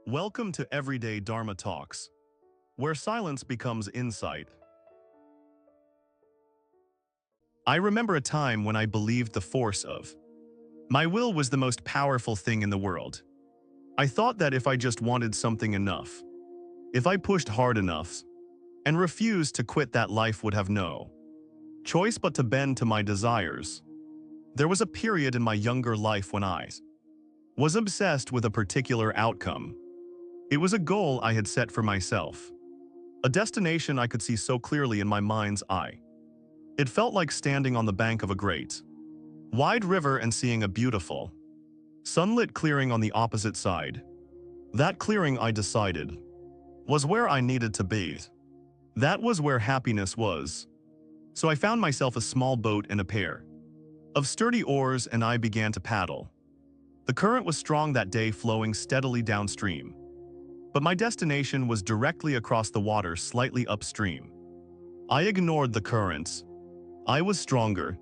Welcome to Everyday Dharma Talks, where silence becomes insight. I remember a time when I believed the force of my will was the most powerful thing in the world. I thought that if I just wanted something enough, if I pushed hard enough, and refused to quit, that life would have no choice but to bend to my desires. There was a period in my younger life when I was obsessed with a particular outcome. It was a goal I had set for myself, a destination I could see so clearly in my mind's eye. It felt like standing on the bank of a great, wide river and seeing a beautiful, sunlit clearing on the opposite side. That clearing, I decided, was where I needed to be. That was where happiness was. So I found myself a small boat and a pair of sturdy oars, and I began to paddle. The current was strong that day, flowing steadily downstream. But my destination was directly across the water, slightly upstream. I ignored the currents. I was stronger.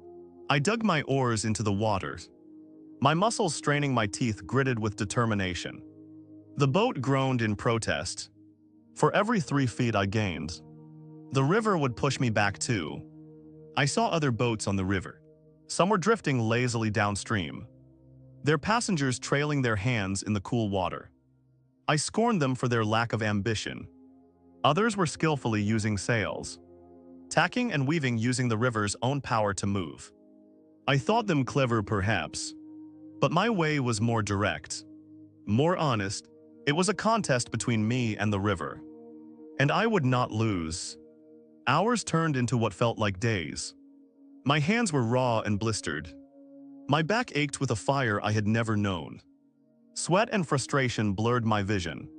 I dug my oars into the water, my muscles straining, my teeth gritted with determination. The boat groaned in protest. For every 3 feet I gained, the river would push me back too. I saw other boats on the river. Some were drifting lazily downstream, their passengers trailing their hands in the cool water. I scorned them for their lack of ambition. Others were skillfully using sails, tacking and weaving, using the river's own power to move. I thought them clever, perhaps, but my way was more direct, more honest. It was a contest between me and the river, and I would not lose. Hours turned into what felt like days. My hands were raw and blistered. My back ached with a fire I had never known. Sweat and frustration blurred my vision.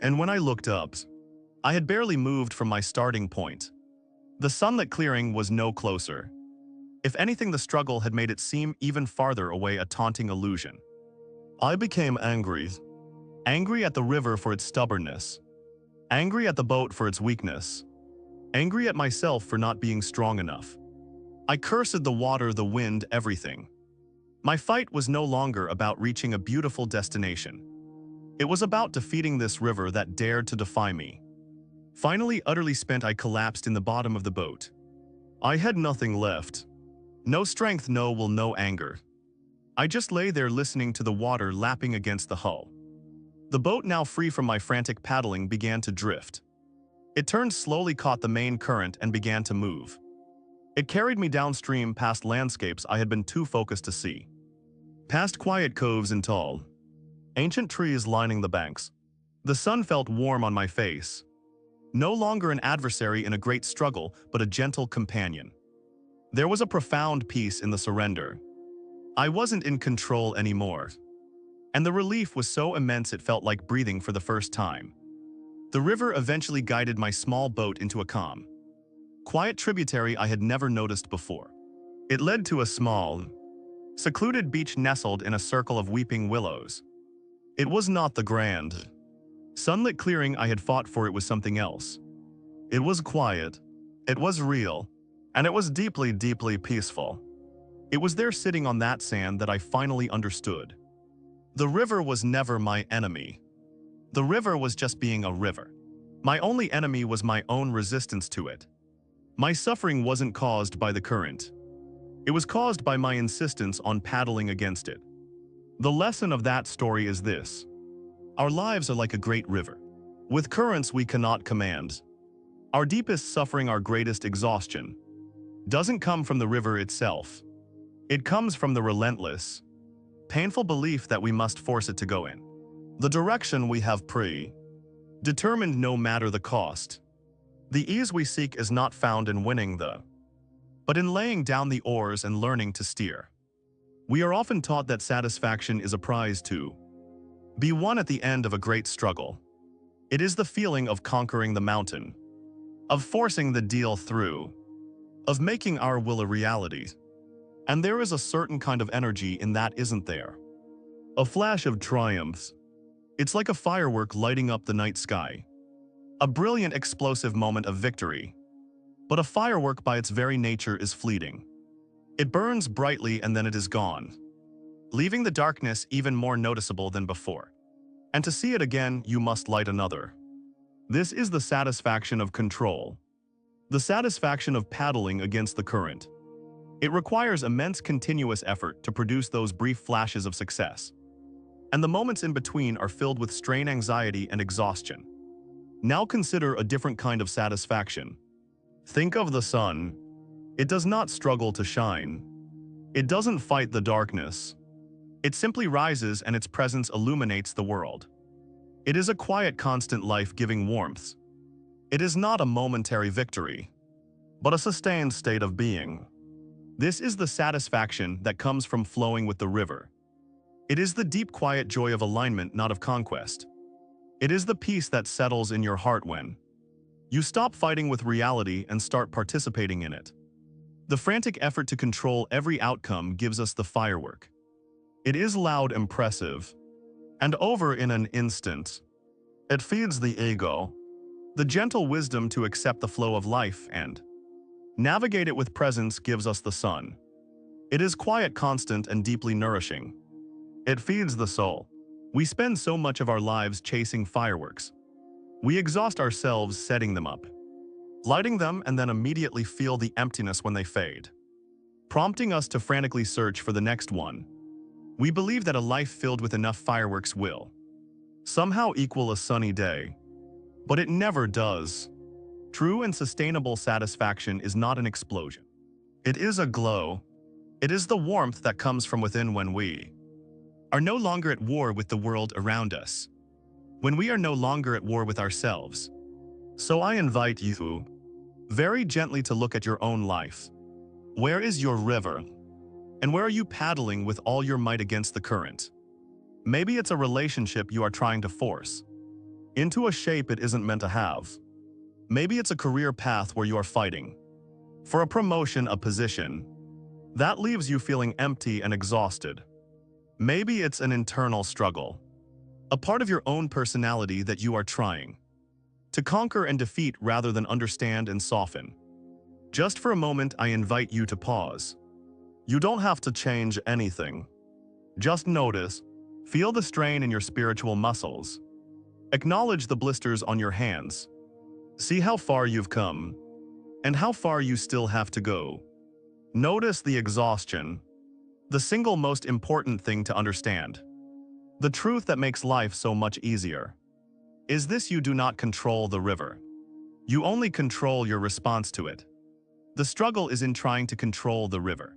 And when I looked up, I had barely moved from my starting point. The sunlit clearing was no closer. If anything, the struggle had made it seem even farther away, a taunting illusion. I became angry. Angry at the river for its stubbornness. Angry at the boat for its weakness. Angry at myself for not being strong enough. I cursed the water, the wind, everything. My fight was no longer about reaching a beautiful destination. It was about defeating this river that dared to defy me. Finally, utterly spent, I collapsed in the bottom of the boat. I had nothing left. No strength, no will, no anger. I just lay there listening to the water lapping against the hull. The boat, now free from my frantic paddling, began to drift. It turned slowly, caught the main current, and began to move. It carried me downstream, past landscapes I had been too focused to see. Past quiet coves and tall, ancient trees lining the banks. The sun felt warm on my face. No longer an adversary in a great struggle, but a gentle companion. There was a profound peace in the surrender. I wasn't in control anymore. And the relief was so immense it felt like breathing for the first time. The river eventually guided my small boat into a calm, quiet tributary I had never noticed before. It led to a small, secluded beach nestled in a circle of weeping willows. It was not the grand, sunlit clearing I had fought for. It was something else. It was quiet, it was real, and it was deeply, deeply peaceful. It was there, sitting on that sand, that I finally understood. The river was never my enemy. The river was just being a river. My only enemy was my own resistance to it. My suffering wasn't caused by the current. It was caused by my insistence on paddling against it. The lesson of that story is this: our lives are like a great river, with currents we cannot command. Our deepest suffering, our greatest exhaustion, doesn't come from the river itself. It comes from the relentless, painful belief that we must force it to go in the direction we have predetermined, no matter the cost. The ease we seek is not found in winning but in laying down the oars and learning to steer. We are often taught that satisfaction is a prize to be won at the end of a great struggle. It is the feeling of conquering the mountain, of forcing the deal through, of making our will a reality. And there is a certain kind of energy in that, isn't there? A flash of triumph. It's like a firework lighting up the night sky. A brilliant, explosive moment of victory. But a firework by its very nature is fleeting. It burns brightly and then it is gone, leaving the darkness even more noticeable than before. And to see it again, you must light another. This is the satisfaction of control. The satisfaction of paddling against the current. It requires immense continuous effort to produce those brief flashes of success. And the moments in between are filled with strain, anxiety, and exhaustion. Now consider a different kind of satisfaction. Think of the sun. It does not struggle to shine. It doesn't fight the darkness. It simply rises and its presence illuminates the world. It is a quiet, constant life-giving warmth. It is not a momentary victory, but a sustained state of being. This is the satisfaction that comes from flowing with the river. It is the deep, quiet joy of alignment, not of conquest. It is the peace that settles in your heart when you stop fighting with reality and start participating in it. The frantic effort to control every outcome gives us the firework. It is loud, impressive, and over in an instant. It feeds the ego. The gentle wisdom to accept the flow of life and navigate it with presence gives us the sun. It is quiet, constant, and deeply nourishing. It feeds the soul. We spend so much of our lives chasing fireworks. We exhaust ourselves setting them up, lighting them, and then immediately feel the emptiness when they fade, prompting us to frantically search for the next one. We believe that a life filled with enough fireworks will somehow equal a sunny day, but it never does. True and sustainable satisfaction is not an explosion. It is a glow. It is the warmth that comes from within when we are no longer at war with the world around us, when we are no longer at war with ourselves. So I invite you very gently to look at your own life. Where is your river? And where are you paddling with all your might against the current? Maybe it's a relationship you are trying to force into a shape it isn't meant to have. Maybe it's a career path where you are fighting for a promotion, a position that leaves you feeling empty and exhausted. Maybe it's an internal struggle, a part of your own personality that you are trying to conquer and defeat rather than understand and soften. Just for a moment, I invite you to pause. You don't have to change anything. Just notice, feel the strain in your spiritual muscles. Acknowledge the blisters on your hands. See how far you've come, and how far you still have to go. Notice the exhaustion, the single most important thing to understand. The truth that makes life so much easier is this: you do not control the river. You only control your response to it. The struggle is in trying to control the river.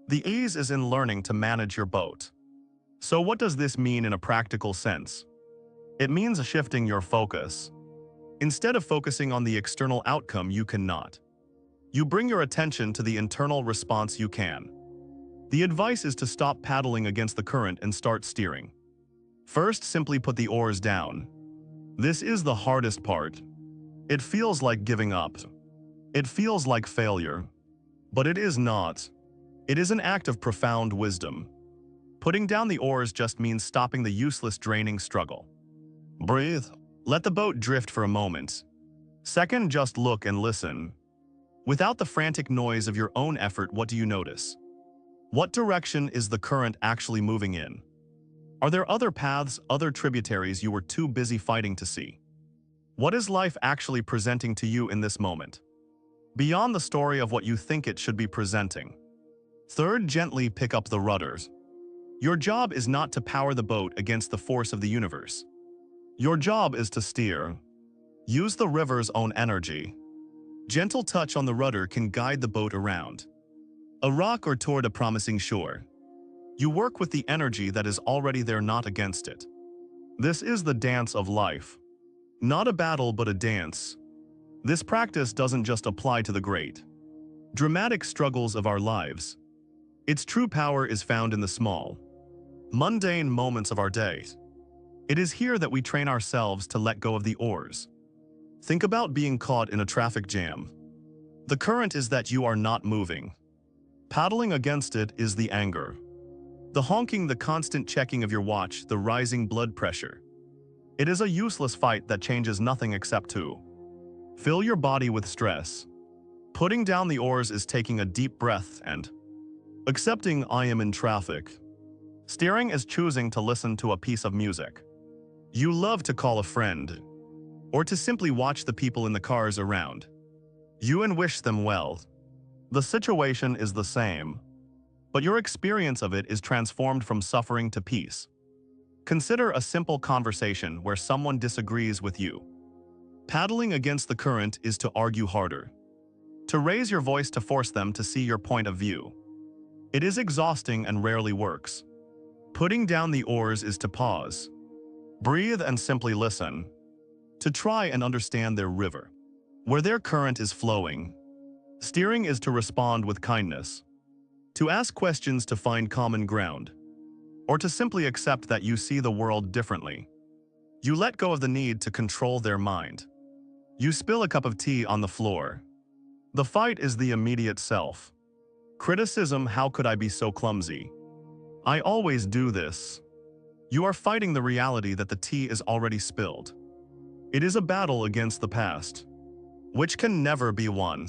The ease is in learning to manage your boat. So what does this mean in a practical sense? It means shifting your focus. Instead of focusing on the external outcome you cannot, you bring your attention to the internal response you can. The advice is to stop paddling against the current and start steering. First, simply put the oars down. This is the hardest part. It feels like giving up. It feels like failure. But it is not. It is an act of profound wisdom. Putting down the oars just means stopping the useless, draining struggle. Breathe. Let the boat drift for a moment. Second, just look and listen. Without the frantic noise of your own effort, what do you notice? What direction is the current actually moving in? Are there other paths, other tributaries you were too busy fighting to see? What is life actually presenting to you in this moment, beyond the story of what you think it should be presenting? Third, gently pick up the rudders. Your job is not to power the boat against the force of the universe. Your job is to steer. Use the river's own energy. Gentle touch on the rudder can guide the boat around a rock or toward a promising shore. You work with the energy that is already there, not against it. This is the dance of life. Not a battle, but a dance. This practice doesn't just apply to the great, dramatic struggles of our lives. Its true power is found in the small, mundane moments of our day. It is here that we train ourselves to let go of the oars. Think about being caught in a traffic jam. The current is that you are not moving. Paddling against it is the anger, the honking, the constant checking of your watch, the rising blood pressure. It is a useless fight that changes nothing except to fill your body with stress. Putting down the oars is taking a deep breath and accepting I am in traffic. Steering is choosing to listen to a piece of music. You love to call a friend, or to simply watch the people in the cars around you and wish them well. The situation is the same, but your experience of it is transformed from suffering to peace. Consider a simple conversation where someone disagrees with you. Paddling against the current is to argue harder, to raise your voice to force them to see your point of view. It is exhausting and rarely works. Putting down the oars is to pause, breathe and simply listen, to try and understand their river, where their current is flowing. Steering is to respond with kindness, to ask questions to find common ground, or to simply accept that you see the world differently. You let go of the need to control their mind. You spill a cup of tea on the floor. The fight is the immediate self. Criticism, how could I be so clumsy? I always do this. You are fighting the reality that the tea is already spilled. It is a battle against the past, which can never be won.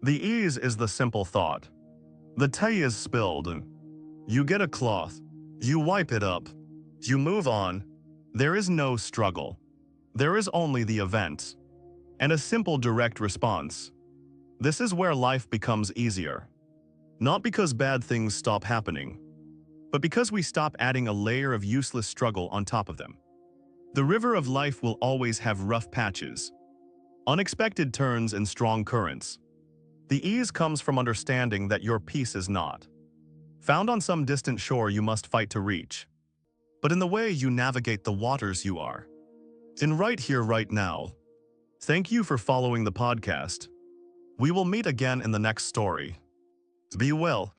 The ease is the simple thought. The tea is spilled. You get a cloth. You wipe it up. You move on. There is no struggle. There is only the event, and a simple direct response. This is where life becomes easier. Not because bad things stop happening, but because we stop adding a layer of useless struggle on top of them. The river of life will always have rough patches, unexpected turns and strong currents. The ease comes from understanding that your peace is not found on some distant shore you must fight to reach, but in the way you navigate the waters you are in right here, right now. Thank you for following the podcast. We will meet again in the next story. Be well.